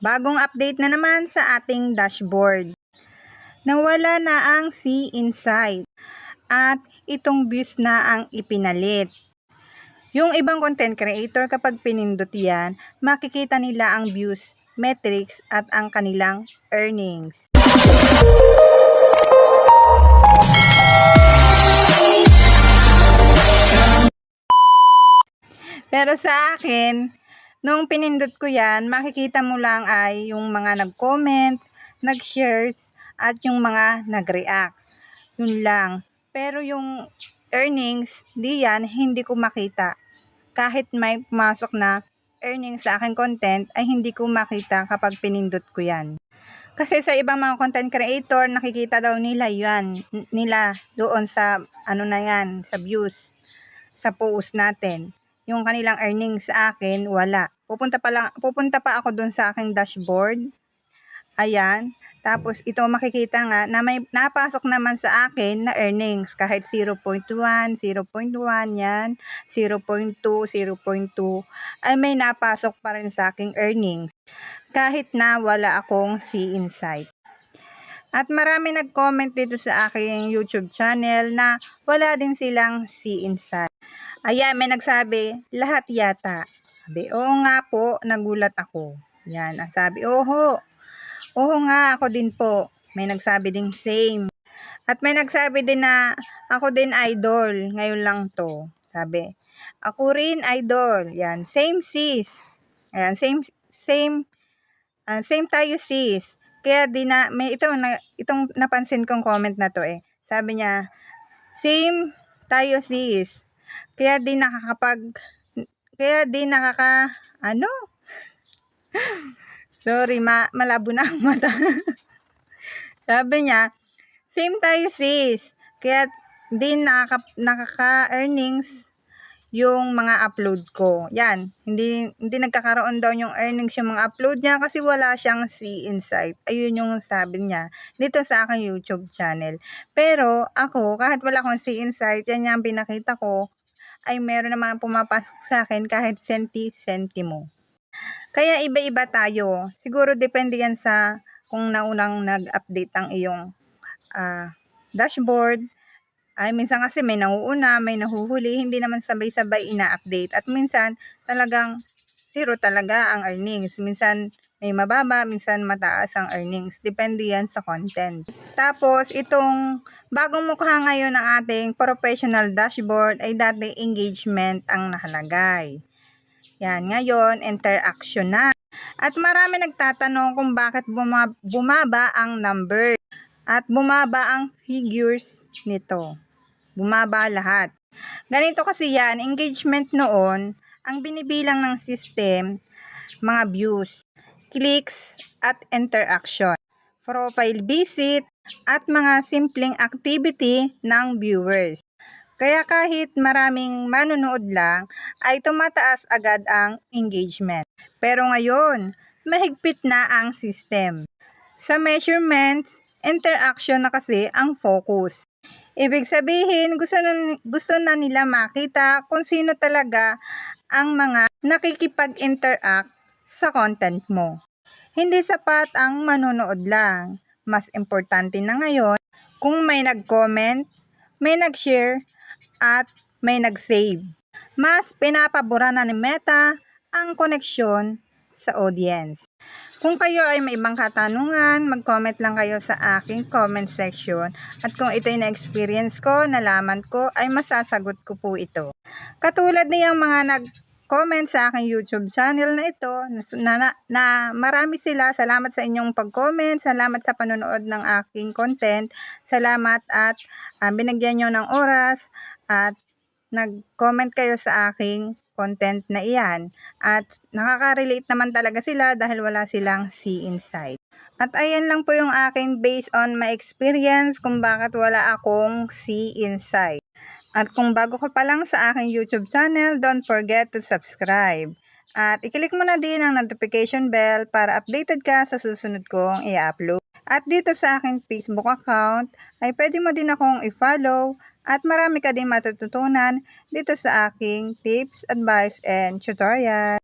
Bagong update na naman sa ating dashboard. Nawala na ang See Insight at itong views na ang ipinalit. Yung ibang content creator kapag pinindot yan, makikita nila ang views, metrics at ang kanilang earnings. Pero sa akin, nung pinindot ko yan, makikita mo lang ay yung mga nag-comment, nag-shares, at yung mga nag-react. Yun lang. Pero yung earnings, hindi ko makita. Kahit may pumasok na earnings sa aking content, ay hindi ko makita kapag pinindot ko yan. Kasi sa ibang mga content creator, nakikita daw nila nila doon sa sa views, sa post natin. Yung kanilang earnings sa akin, wala. Pupunta pa ako doon sa aking dashboard. Ayan. Tapos ito makikita nga na may napasok naman sa akin na earnings kahit 0.1, 0.1 yan, 0.2, 0.2 ay may napasok pa rin sa aking earnings kahit na wala akong See Insight. At marami nag-comment dito sa aking YouTube channel na wala din silang See Insight. Ayan, may nagsabi, lahat yata. Sabi, oo nga po, nagulat ako. Yan, ang sabi, oo nga, ako din po. May nagsabi din same. At may nagsabi din na ako din idol. Ngayon lang to. Sabi, ako rin idol. Yan, same sis. Ayan, same tayo sis. Kaya itong napansin kong comment na to eh. Sabi niya, same tayo sis. Kaya di sorry, malabo na ang mata. Sabi niya, same tayo sis. Kaya di nakaka-earnings yung mga upload ko. Yan, hindi nagkakaroon daw yung earnings yung mga upload niya kasi wala siyang See Insight. Ayun yung sabi niya dito sa aking YouTube channel. Pero ako, kahit wala akong See Insight, yan yung pinakita ko, ay meron naman pumapasok sa akin kahit senti-sentimo. Kaya iba-iba tayo. Siguro depende yan sa kung naunang nag-update ang iyong dashboard. Ay minsan kasi may nauuna, may nahuhuli, hindi naman sabay-sabay ina-update. At minsan talagang zero talaga ang earnings. Minsan may mababa, minsan mataas ang earnings. Depende yan sa content. Tapos itong bagong mukha ngayon ng ating professional dashboard ay dati engagement ang nakalagay. Yan, ngayon interaction na. At marami nagtatanong kung bakit bumaba ang number at bumaba ang figures nito. Bumaba lahat. Ganito kasi yan, engagement noon, ang binibilang ng system, mga views, clicks, at interaction, profile visit, at mga simpleng activity ng viewers. Kaya kahit maraming manonood lang, ay tumataas agad ang engagement. Pero ngayon, mahigpit na ang system. Sa measurements, interaction na kasi ang focus. Ibig sabihin, gusto na nila makita kung sino talaga ang mga nakikipag-interact sa content mo. Hindi sapat ang manonood lang. Mas importante na ngayon kung may nag-comment, may nag-share, at may nag-save. Mas pinapabura na ni Meta ang koneksyon sa audience. Kung kayo ay may ibang katanungan, mag-comment lang kayo sa aking comment section. At kung ito ay na-experience ko, nalaman ko, ay masasagot ko po ito. Katulad niyang mga nag-comment sa aking YouTube channel na ito, na marami sila. Salamat sa inyong pag-comment, salamat sa panonood ng aking content, salamat at binigyan nyo ng oras at nag-comment kayo sa aking content na iyan. At nakaka-relate naman talaga sila dahil wala silang See Insight. At ayan lang po yung aking based on my experience kung bakit wala akong See Insight. At kung bago ka pa lang sa aking YouTube channel, don't forget to subscribe. At i-click mo na din ang notification bell para updated ka sa susunod kong i-upload. At dito sa aking Facebook account ay pwede mo din akong i-follow at marami ka din matututunan dito sa aking tips, advice, and tutorial.